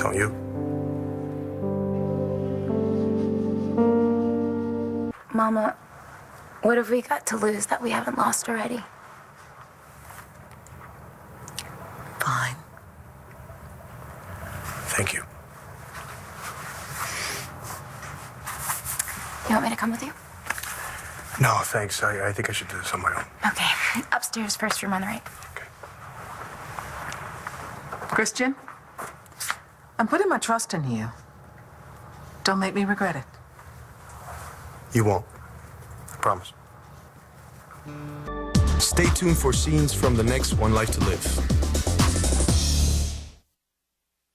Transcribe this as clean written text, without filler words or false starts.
Don't you? Mama, what have we got to lose that we haven't lost already? Fine. Thank you. You want me to come with you? No, thanks. I think I should do this on my own. Okay. Upstairs, first room on the right. Okay. Cristian, I'm putting my trust in you. Don't make me regret it. You won't. I promise. Stay tuned for scenes from the next One Life to Live.